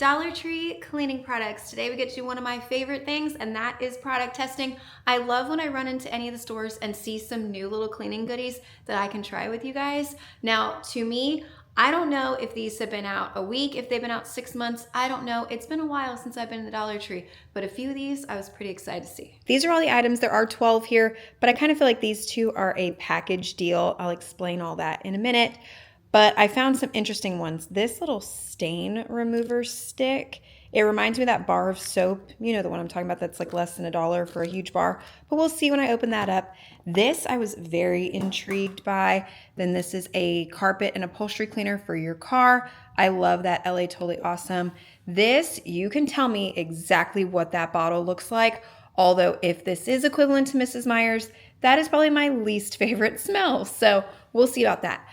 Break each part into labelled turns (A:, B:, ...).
A: Dollar Tree cleaning products. Today we get to do one of my favorite things, and that is product testing. I love when I run into any of the stores and see some new little cleaning goodies that I can try with you guys. Now, to me, I don't know if these have been out a week, if they've been out 6 months. I don't know. It's been a while since I've been in the Dollar Tree, but a few of these I was pretty excited to see. These are all the items. There are 12 here, but I kind of feel like these two are a package deal. I'll explain all that in a minute. But I found some interesting ones. This little stain remover stick, it reminds me of that bar of soap. You know the one I'm talking about that's like less than $1 for a huge bar. But we'll see when I open that up. This I was very intrigued by. Then this is a carpet and upholstery cleaner for your car. I love that. LA Totally Awesome. This, you can tell me exactly what that bottle looks like. Although if this is equivalent to Mrs. Meyer's, that is probably my least favorite smell. So we'll see about that.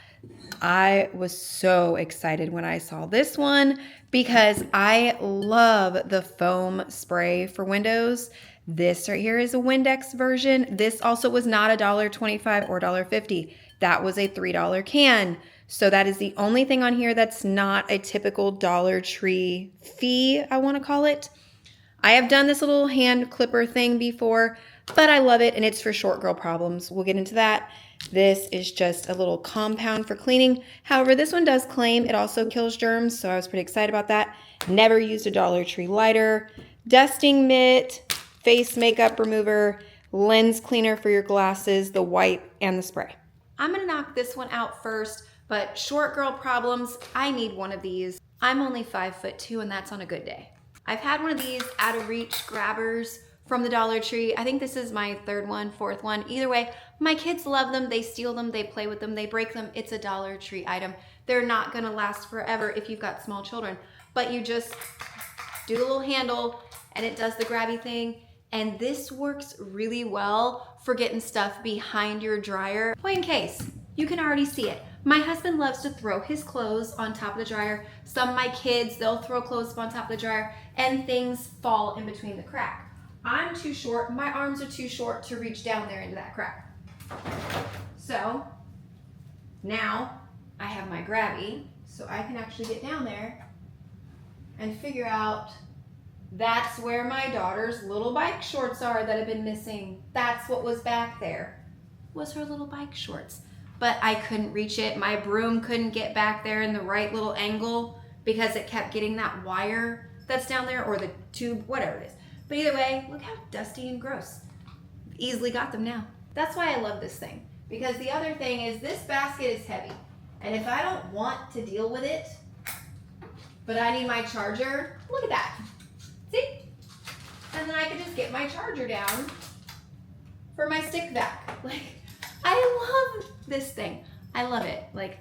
A: I was so excited when I saw this one because I love the foam spray for windows. This right here is a Windex version. This also was not $1.25 or $1.50. That was a $3 can. So that is the only thing on here that's not a typical Dollar Tree fee, I want to call it. I have done this little hand clipper thing before, but I love it, and it's for short girl problems. We'll get into that. This is just a little compound for cleaning. However, this one does claim it also kills germs, so I was pretty excited about that. Never used a Dollar Tree lighter. Dusting mitt, face makeup remover, lens cleaner for your glasses, the wipe, and the spray. I'm gonna knock this one out first, but short girl problems, I need one of these. I'm only 5'2", and that's on a good day. I've had one of these out of reach grabbers from the Dollar Tree. I think this is my third one, fourth one. Either way, my kids love them. They steal them, they play with them, they break them. It's a Dollar Tree item. They're not gonna last forever if you've got small children, but you just do the little handle and it does the grabby thing. And this works really well for getting stuff behind your dryer. Point in case, you can already see it. My husband loves to throw his clothes on top of the dryer. Some of my kids, they'll throw clothes on top of the dryer and things fall in between the crack. I'm too short, my arms are too short to reach down there into that crack. So now I have my grabby, so I can actually get down there and figure out that's where my daughter's little bike shorts are that have been missing. That's what was back there, was her little bike shorts. But I couldn't reach it. My broom couldn't get back there in the right little angle because it kept getting that wire that's down there, or the tube, whatever it is. But either way, look how dusty and gross. Easily got them now. That's why I love this thing. Because the other thing is this basket is heavy. And if I don't want to deal with it, but I need my charger, look at that. See? And then I can just get my charger down for my stick vac. Like, I love this thing. I love it. Like,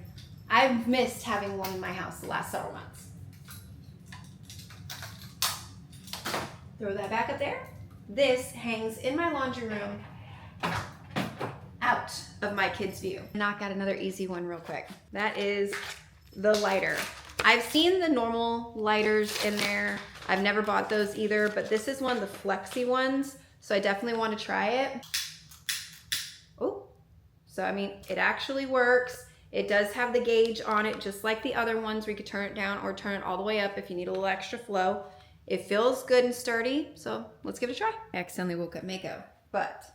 A: I've missed having one in my house the last several months. Throw that back up there. This hangs in my laundry room out of my kids' view. Knock out another easy one real quick. That is the lighter. I've seen the normal lighters in there. I've never bought those either, but this is one of the flexi ones, so I definitely want to try it. Oh, so I mean, it actually works. It does have the gauge on it, just like the other ones where you could turn it down or turn it all the way up if you need a little extra flow. It feels good and sturdy, so let's give it a try. I accidentally woke up Mako, but.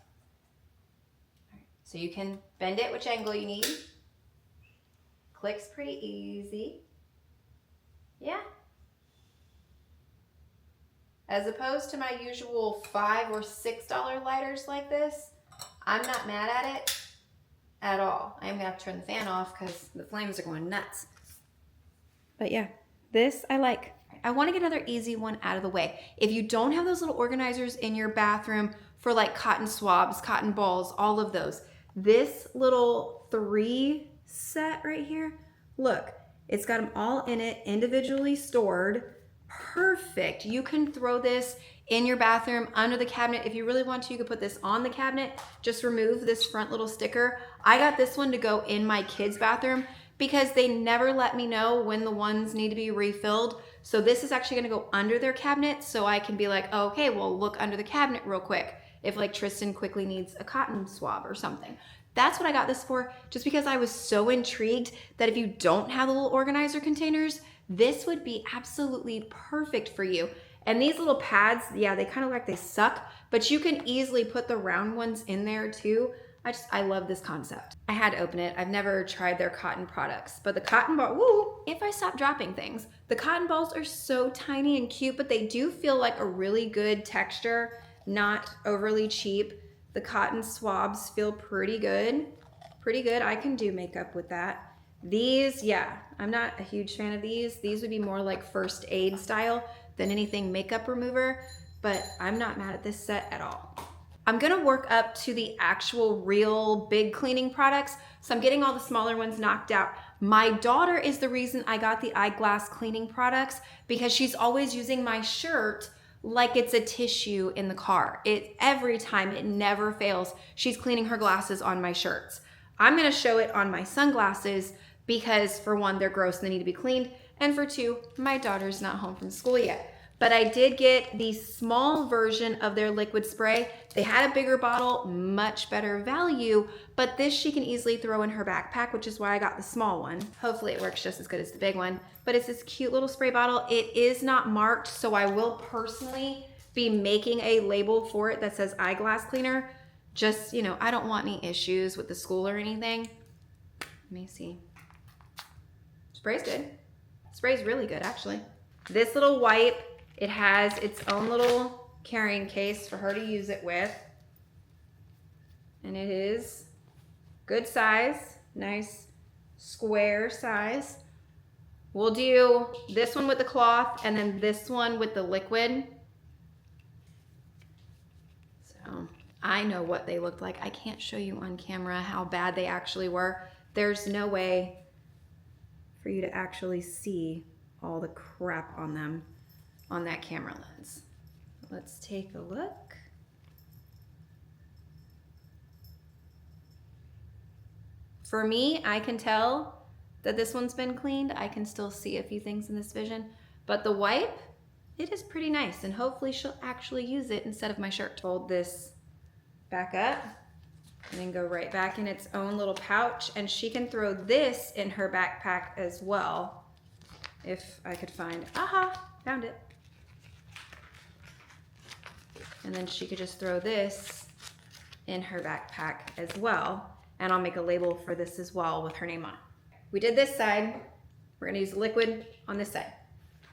A: So you can bend it which angle you need. Clicks pretty easy. Yeah. As opposed to my usual $5 or $6 lighters like this, I'm not mad at it at all. I'm gonna have to turn the fan off because the flames are going nuts. But yeah, this I like. I want to get another easy one out of the way. If you don't have those little organizers in your bathroom for like cotton swabs, cotton balls, all of those, this little 3 set right here, look, it's got them all in it, individually stored. Perfect. You can throw this in your bathroom under the cabinet. If you really want to, you could put this on the cabinet. Just remove this front little sticker. I got this one to go in my kids' bathroom because they never let me know when the ones need to be refilled. So this is actually gonna go under their cabinet, so I can be like, oh, okay, well, look under the cabinet real quick if like Tristan quickly needs a cotton swab or something. That's what I got this for, just because I was so intrigued that if you don't have the little organizer containers, this would be absolutely perfect for you. And these little pads, yeah, they kind of like they suck, but you can easily put the round ones in there too. I love this concept. I had to open it. I've never tried their cotton products, but the cotton ball, woo, if I stop dropping things. The cotton balls are so tiny and cute, but they do feel like a really good texture, not overly cheap. The cotton swabs feel pretty good. Pretty good. I can do makeup with that. These, yeah, I'm not a huge fan of these. These would be more like first aid style than anything makeup remover, but I'm not mad at this set at all. I'm gonna work up to the actual real big cleaning products. So I'm getting all the smaller ones knocked out. My daughter is the reason I got the eyeglass cleaning products because she's always using my shirt like it's a tissue in the car. Every time, it never fails. She's cleaning her glasses on my shirts. I'm gonna show it on my sunglasses because for one, they're gross and they need to be cleaned. And for two, my daughter's not home from school yet. But I did get the small version of their liquid spray. They had a bigger bottle, much better value, but this she can easily throw in her backpack, which is why I got the small one. Hopefully it works just as good as the big one. But it's this cute little spray bottle. It is not marked, so I will personally be making a label for it that says eyeglass cleaner. Just, you know, I don't want any issues with the school or anything. Let me see. Spray's good. Spray's really good, actually. This little wipe, it has its own little carrying case for her to use it with. And it is good size, nice square size. We'll do this one with the cloth and then this one with the liquid. So I know what they looked like. I can't show you on camera how bad they actually were. There's no way for you to actually see all the crap on them on that camera lens. Let's take a look. For me, I can tell that this one's been cleaned. I can still see a few things in this vision, but the wipe, it is pretty nice, and hopefully she'll actually use it instead of my shirt. Fold this back up and then go right back in its own little pouch, and she can throw this in her backpack as well. If I could find, aha, found it. And then she could just throw this in her backpack as well. And I'll make a label for this as well with her name on it. We did this side. We're gonna use liquid on this side.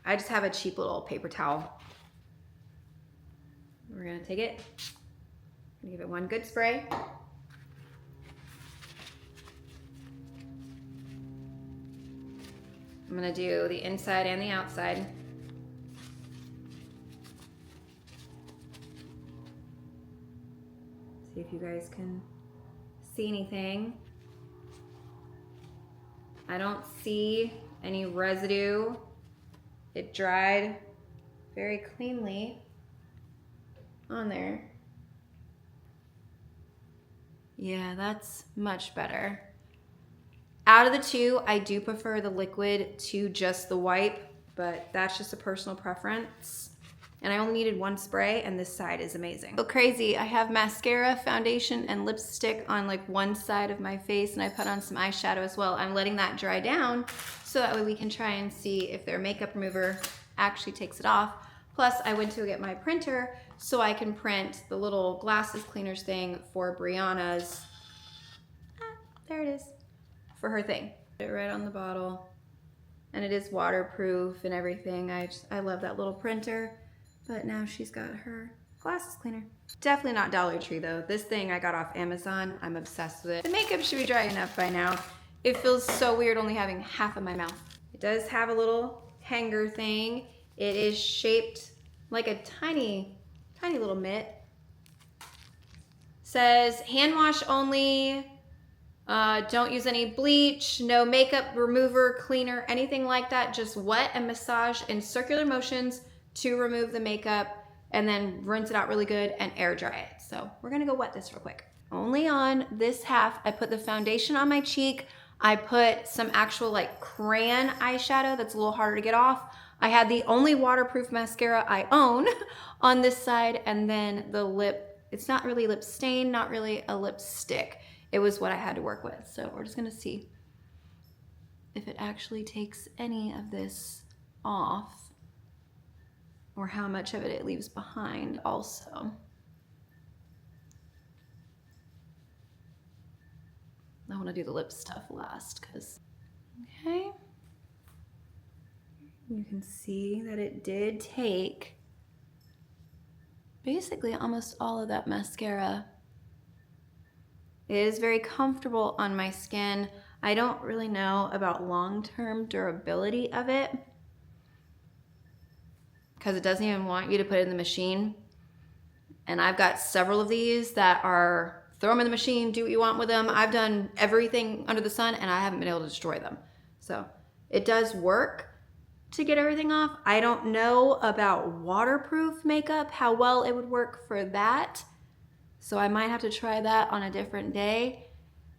A: I just have a cheap little paper towel. We're gonna take it, give it one good spray. I'm gonna do the inside and the outside. See if you guys can see anything. I don't see any residue. It dried very cleanly on there. Yeah, that's much better. Out of the two, I do prefer the liquid to just the wipe, but that's just a personal preference. And I only needed one spray, and this side is amazing. So crazy, I have mascara, foundation, and lipstick on like one side of my face, and I put on some eyeshadow as well. I'm letting that dry down so that way we can try and see if their makeup remover actually takes it off. Plus, I went to get my printer so I can print the little glasses cleaners thing for Brianna's, there it is, for her thing. Put it right on the bottle, and it is waterproof and everything. I love that little printer. But now she's got her glasses cleaner. Definitely not Dollar Tree though. This thing I got off Amazon. I'm obsessed with it. The makeup should be dry enough by now. It feels so weird only having half of my mouth. It does have a little hanger thing. It is shaped like a tiny, tiny little mitt. Says hand wash only. Don't use any bleach, no makeup remover, cleaner, anything like that. Just wet and massage in circular motions to remove the makeup, and then rinse it out really good and air dry it. So we're gonna go wet this real quick. Only on this half, I put the foundation on my cheek. I put some actual like crayon eyeshadow that's a little harder to get off. I had the only waterproof mascara I own on this side, and then the lip, it's not really lip stain, not really a lipstick. It was what I had to work with. So we're just gonna see if it actually takes any of this off, or how much of it leaves behind also. I want to do the lip stuff last because, okay. You can see that it did take basically almost all of that mascara. It is very comfortable on my skin. I don't really know about long-term durability of it because it doesn't even want you to put it in the machine. And I've got several of these that are throw them in the machine, do what you want with them. I've done everything under the sun and I haven't been able to destroy them. So it does work to get everything off. I don't know about waterproof makeup, how well it would work for that. So I might have to try that on a different day.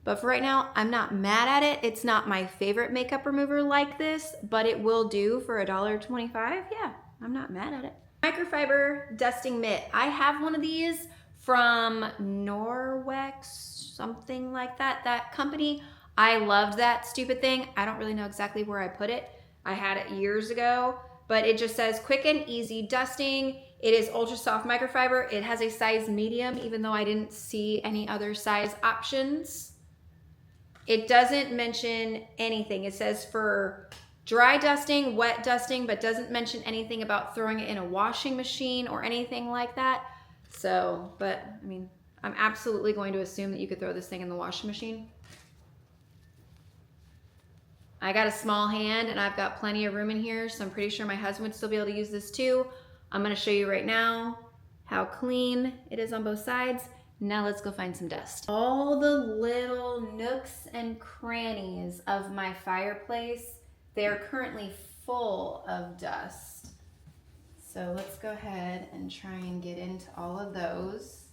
A: But for right now, I'm not mad at it. It's not my favorite makeup remover like this, but it will do for $1.25. Yeah, I'm not mad at it. Microfiber dusting mitt. I have one of these from Norwex, something like that. That company, I loved that stupid thing. I don't really know exactly where I put it. I had it years ago, but it just says quick and easy dusting. It is ultra soft microfiber. It has a size medium, even though I didn't see any other size options. It doesn't mention anything. It says for dry dusting, wet dusting, but doesn't mention anything about throwing it in a washing machine or anything like that. So, but I mean, I'm absolutely going to assume that you could throw this thing in the washing machine. I got a small hand and I've got plenty of room in here, so I'm pretty sure my husband would still be able to use this too. I'm gonna show you right now how clean it is on both sides. Now let's go find some dust. All the little nooks and crannies of my fireplace, they are currently full of dust. So let's go ahead and try and get into all of those.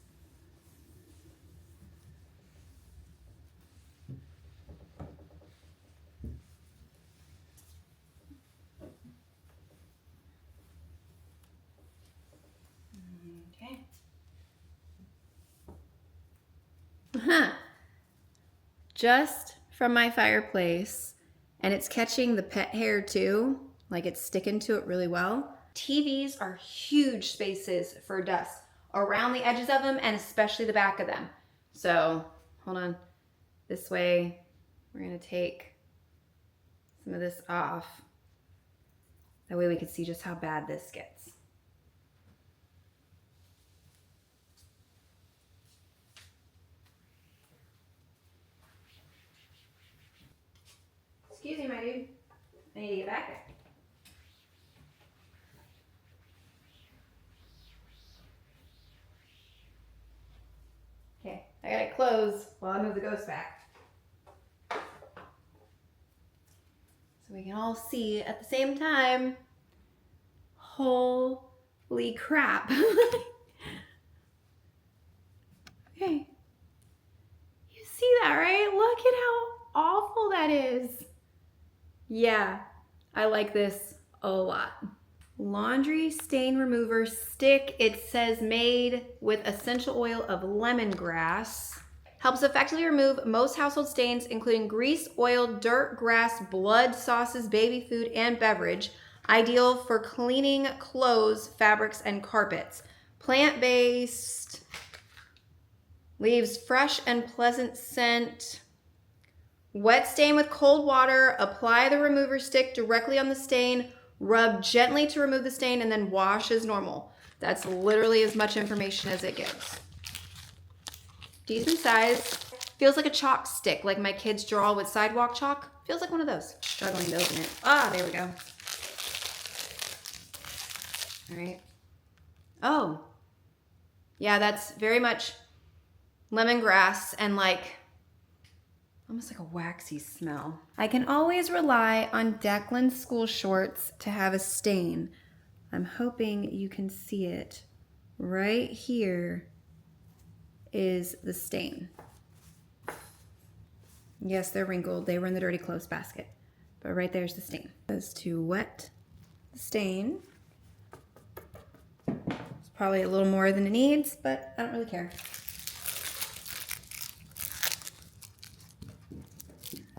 A: Just from my fireplace, and it's catching the pet hair too, like it's sticking to it really well. TVs are huge spaces for dust around the edges of them and especially the back of them. So hold on, this way we're gonna take some of this off. That way we can see just how bad this gets. Excuse me, my dude. I need to get back there. Okay, I gotta close while I move the ghost back. So we can all see at the same time. Holy crap. Okay. You see that, right? Look at how awful that is. Yeah, I like this a lot. Laundry stain remover stick. It says made with essential oil of lemongrass. Helps effectively remove most household stains, including grease, oil, dirt, grass, blood, sauces, baby food, and beverage. Ideal for cleaning clothes, fabrics, and carpets. Plant-based. Leaves fresh and pleasant scent. Wet stain with cold water. Apply the remover stick directly on the stain. Rub gently to remove the stain and then wash as normal. That's literally as much information as it gives. Decent size. Feels like a chalk stick, like my kids draw with sidewalk chalk. Feels like one of those. Struggling to open it. Ah, there we go. All right. Oh. Yeah, that's very much lemongrass and like almost like a waxy smell. I can always rely on Declan's school shorts to have a stain. I'm hoping you can see it. Right here is the stain. Yes, they're wrinkled. They were in the dirty clothes basket. But right there's the stain. As to wet the stain. It's probably a little more than it needs, but I don't really care.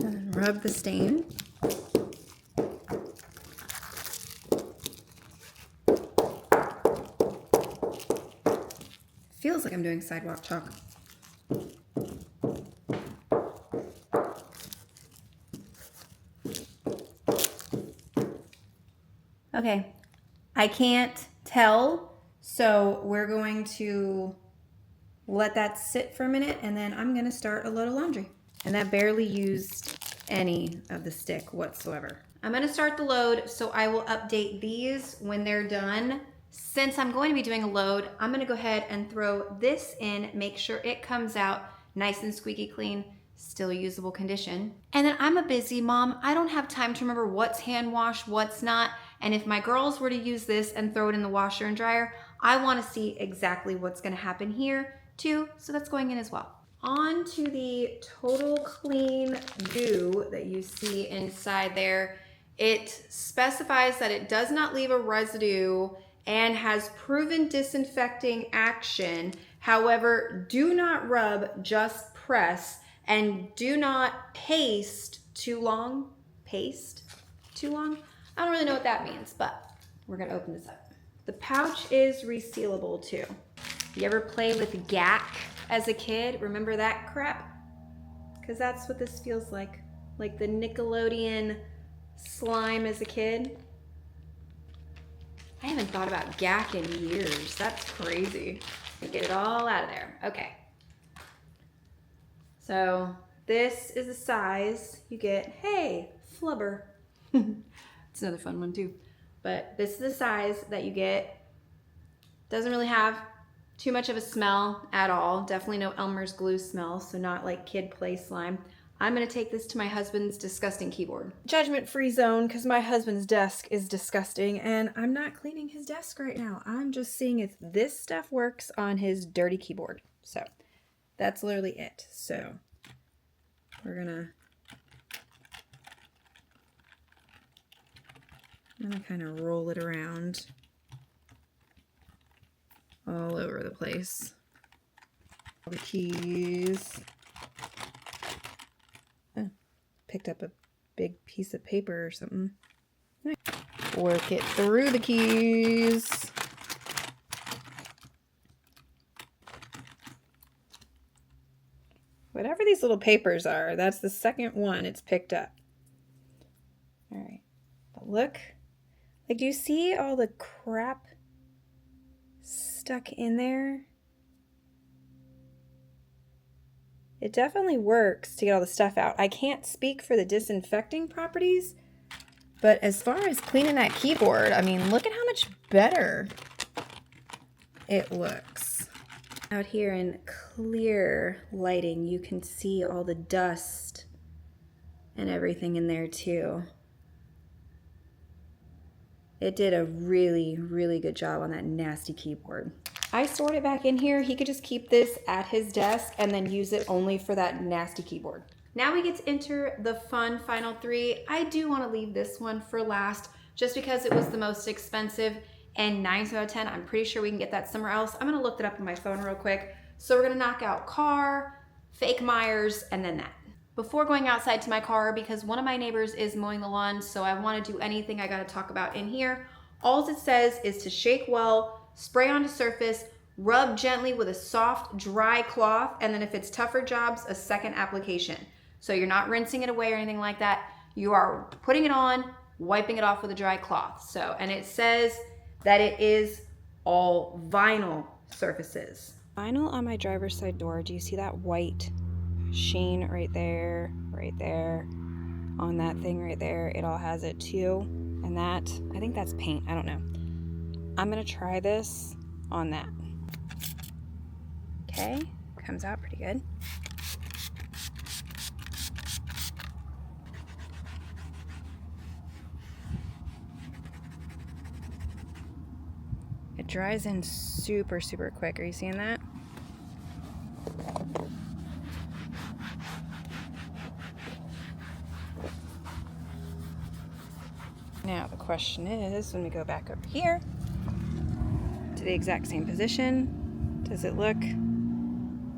A: And rub the stain. Feels like I'm doing sidewalk chalk. Okay, I can't tell, so we're going to let that sit for a minute, and then I'm gonna start a load of laundry. And that barely used any of the stick whatsoever. I'm gonna start the load, so I will update these when they're done. Since I'm going to be doing a load, I'm gonna go ahead and throw this in, make sure it comes out nice and squeaky clean, still usable condition. And then I'm a busy mom. I don't have time to remember what's hand wash, what's not. And if my girls were to use this and throw it in the washer and dryer, I wanna see exactly what's gonna happen here too, so that's going in as well. On to the Total Clean goo that you see inside there. It specifies that it does not leave a residue and has proven disinfecting action. However, do not rub, just press, and do not paste too long. Paste too long? I don't really know what that means, but we're gonna open this up. The pouch is resealable too. You ever play with gack as a kid? Remember that crap? Because that's what this feels like the Nickelodeon slime as a kid. I haven't thought about gack in years. That's crazy. Get it all out of there. Okay. So this is the size you get. Hey, flubber. It's another fun one too. But this is the size that you get. Doesn't really have too much of a smell at all. Definitely no Elmer's glue smell, so not like kid play slime. I'm gonna take this to my husband's disgusting keyboard. Judgment-free zone, because my husband's desk is disgusting and I'm not cleaning his desk right now. I'm just seeing if this stuff works on his dirty keyboard. So that's literally it. So we're gonna, I'm gonna kind of roll it around all over the place. All the keys. Oh, picked up a big piece of paper or something. Work it through the keys. Whatever these little papers are, that's the second one it's picked up. All right, but look, like, do you see all the crap stuck in there? It definitely works to get all the stuff out. I can't speak for the disinfecting properties, but as far as cleaning that keyboard, I mean, look at how much better it looks. Out here in clear lighting, you can see all the dust and everything in there too. It did a really, really good job on that nasty keyboard. I stored it back in here. He could just keep this at his desk and then use it only for that nasty keyboard. Now we get to enter the fun final three. I do want to leave this one for last just because it was the most expensive, and 9 out of 10, I'm pretty sure we can get that somewhere else. I'm gonna look it up on my phone real quick. So we're gonna knock out car, fake Myers, and then that. Before going outside to my car, because one of my neighbors is mowing the lawn, so I want to do anything I gotta talk about in here. All it says is to shake well, spray onto surface, rub gently with a soft, dry cloth, and then if it's tougher jobs, a second application. So you're not rinsing it away or anything like that. You are putting it on, wiping it off with a dry cloth. So, and it says that it is all vinyl surfaces. Vinyl on my driver's side door. Do you see that white sheen right there, on that thing right there? It all has it too. And that, I think that's paint. I don't know. I'm gonna try this on that. Okay, comes out pretty good. It dries in super, super quick. Are you seeing that? Now the question is, when we go back over here to the exact same position, does it look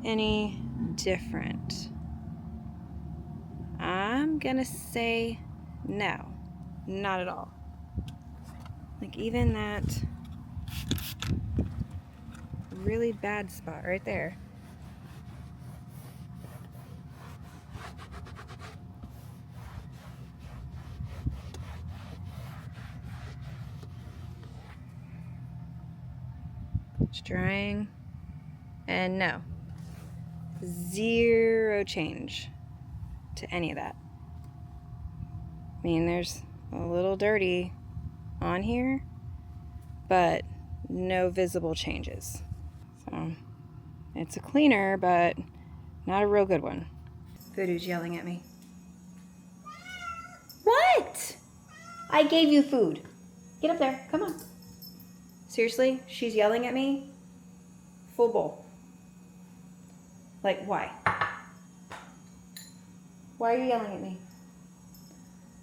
A: any different? I'm gonna say no, not at all. Like even that really bad spot right there. It's drying, and no, zero change to any of that. I mean, there's a little dirty on here, but no visible changes. So it's a cleaner, but not a real good one. Voodoo's yelling at me. What? I gave you food. Get up there, come on. Seriously, she's yelling at me? Full bowl. Like, why? Why are you yelling at me?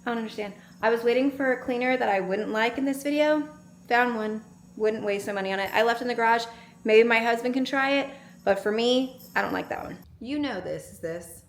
A: I don't understand. I was waiting for a cleaner that I wouldn't like in this video. Found one. Wouldn't waste my money on it. I left it in the garage. Maybe my husband can try it, but for me, I don't like that one. You know this is this.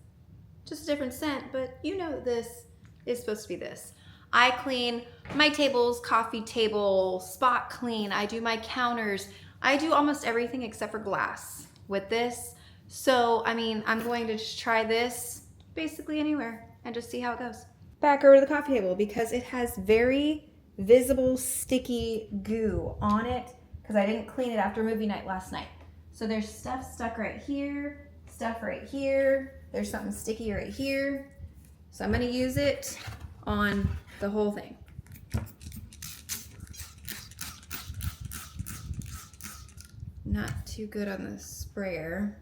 A: Just a different scent, but you know this is supposed to be this. I clean my tables, coffee table, spot clean. I do my counters. I do almost everything except for glass with this. So, I mean, I'm going to just try this basically anywhere and just see how it goes. Back over to the coffee table because it has very visible sticky goo on it because I didn't clean it after movie night last night. So there's stuff stuck right here, stuff right here. There's something sticky right here. So I'm gonna use it on the whole thing. Not too good on the sprayer.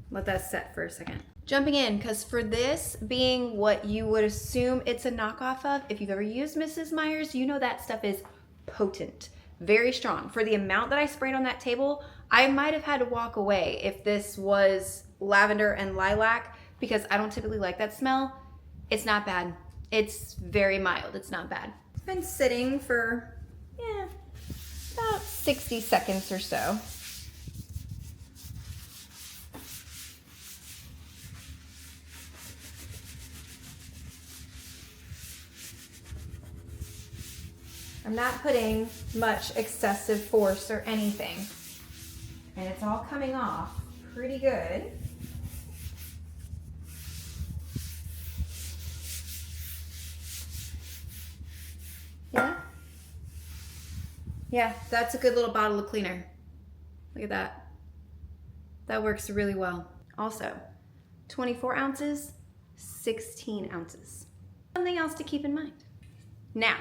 A: Let that set for a second. Jumping in, because for this being what you would assume it's a knockoff of, if you've ever used Mrs. Meyer's, you know that stuff is potent, very strong. For the amount that I sprayed on that table, I might have had to walk away if this was lavender and lilac, because I don't typically like that smell. It's not bad. It's very mild. It's not bad. It's been sitting for, about 60 seconds or so. I'm not putting much excessive force or anything. And it's all coming off pretty good. Yeah? Yeah, that's a good little bottle of cleaner. Look at that. That works really well. Also, 24 ounces, 16 ounces. Something else to keep in mind. Now,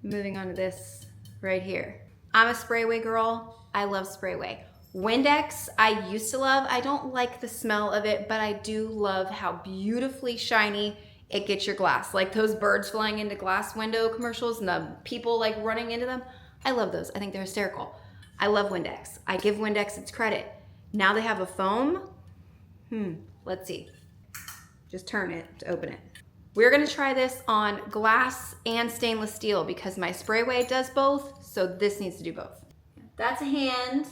A: moving on to this right here. I'm a spray away girl. I love spray away. Windex, I used to love. I don't like the smell of it, but I do love how beautifully shiny it gets your glass. Like those birds flying into glass window commercials and the people like running into them. I love those. I think they're hysterical. I love Windex. I give Windex its credit. Now they have a foam. Let's see. Just turn it to open it. We're gonna try this on glass and stainless steel because my spray away does both, so this needs to do both. That's a hand.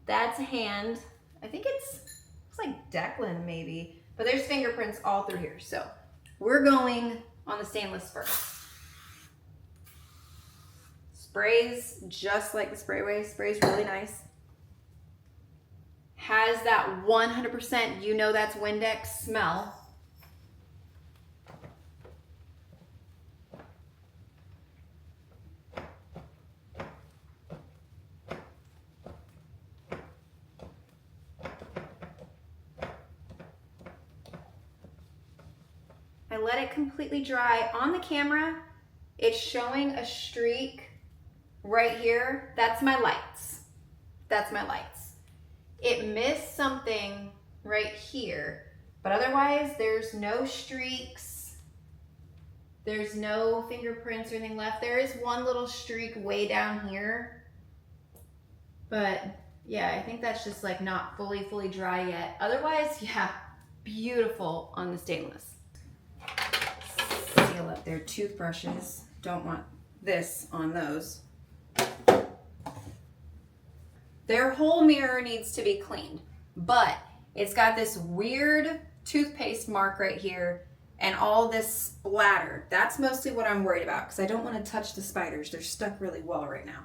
A: That's a hand. I think it's like Declan maybe, but there's fingerprints all through here. So we're going on the stainless first. Sprays just like the spray away. Sprays really nice. Has that 100%, you know that's Windex smell. I let it completely dry. On the camera, it's showing a streak right here. That's my lights. That's my lights. It missed something right here, but otherwise there's no streaks. There's no fingerprints or anything left. There is one little streak way down here, but yeah, I think that's just like not fully dry yet. Otherwise, yeah, beautiful on the stainless. Seal up their toothbrushes. Don't want this on those. Their whole mirror needs to be cleaned, but it's got this weird toothpaste mark right here and all this splatter. That's mostly what I'm worried about because I don't want to touch the spiders. They're stuck really well right now.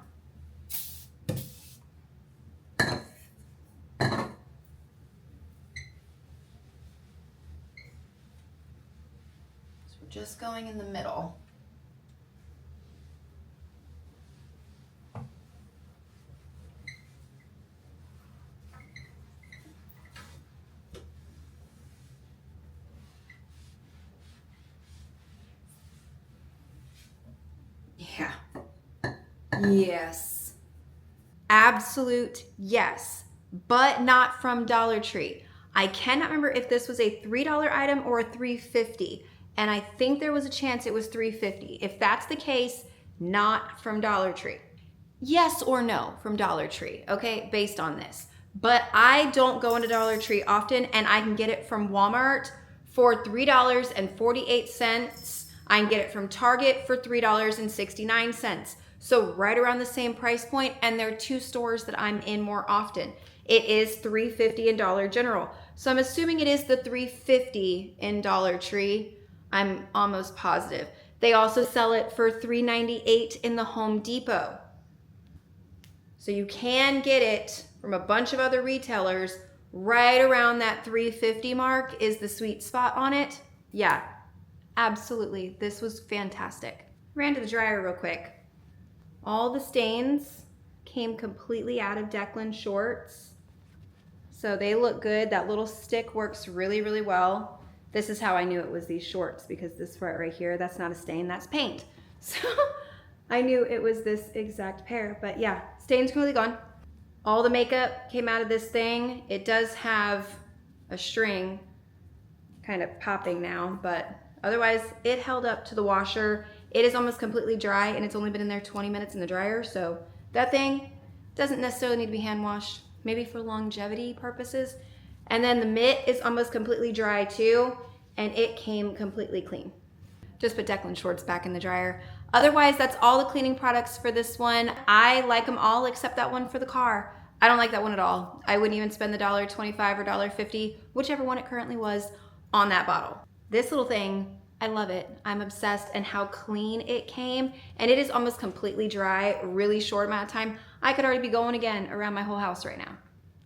A: just going in the middle. Yeah. Yes. Absolute yes, but not from Dollar Tree. I cannot remember if this was a $3 item or a $3.50, and I think there was a chance it was $3.50. If that's the case, not from Dollar Tree. Yes or no from Dollar Tree, okay, based on this. But I don't go into Dollar Tree often, and I can get it from Walmart for $3.48. I can get it from Target for $3.69. So right around the same price point, and there are two stores that I'm in more often. It is $3.50 in Dollar General. So I'm assuming it is the $3.50 in Dollar Tree. I'm almost positive. They also sell it for $3.98 in the Home Depot. So you can get it from a bunch of other retailers right around that $3.50 mark is the sweet spot on it. Yeah, absolutely. This was fantastic. Ran to the dryer real quick. All the stains came completely out of Declan shorts. So they look good. That little stick works really, really well. This is how I knew it was these shorts, because this part right here, that's not a stain, that's paint. So I knew it was this exact pair, but yeah, stain's completely gone. All the makeup came out of this thing. It does have a string kind of popping now, but otherwise it held up to the washer. It is almost completely dry, and it's only been in there 20 minutes in the dryer, so that thing doesn't necessarily need to be hand washed, maybe for longevity purposes. And then the mitt is almost completely dry too, and it came completely clean. Just put Declan shorts back in the dryer. Otherwise, that's all the cleaning products for this one. I like them all except that one for the car. I don't like that one at all. I wouldn't even spend the $1.25 or $1.50, whichever one it currently was, on that bottle. This little thing, I love it. I'm obsessed, and how clean it came. And it is almost completely dry, really short amount of time. I could already be going again around my whole house right now.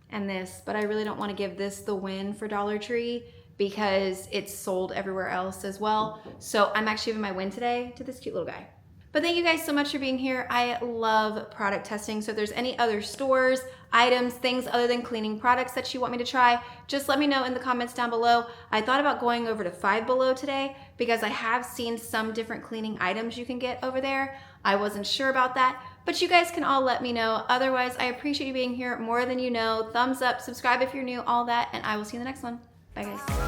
A: And this, but I really don't want to give this the win for Dollar Tree because it's sold everywhere else as well. So I'm actually giving my win today to this cute little guy. But thank you guys so much for being here. I love product testing. So if there's any other stores, items, things other than cleaning products that you want me to try, just let me know in the comments down below. I thought about going over to Five Below today because I have seen some different cleaning items you can get over there. I wasn't sure about that, but you guys can all let me know. Otherwise, I appreciate you being here more than you know. Thumbs up, subscribe if you're new, all that, and I will see you in the next one. Bye guys.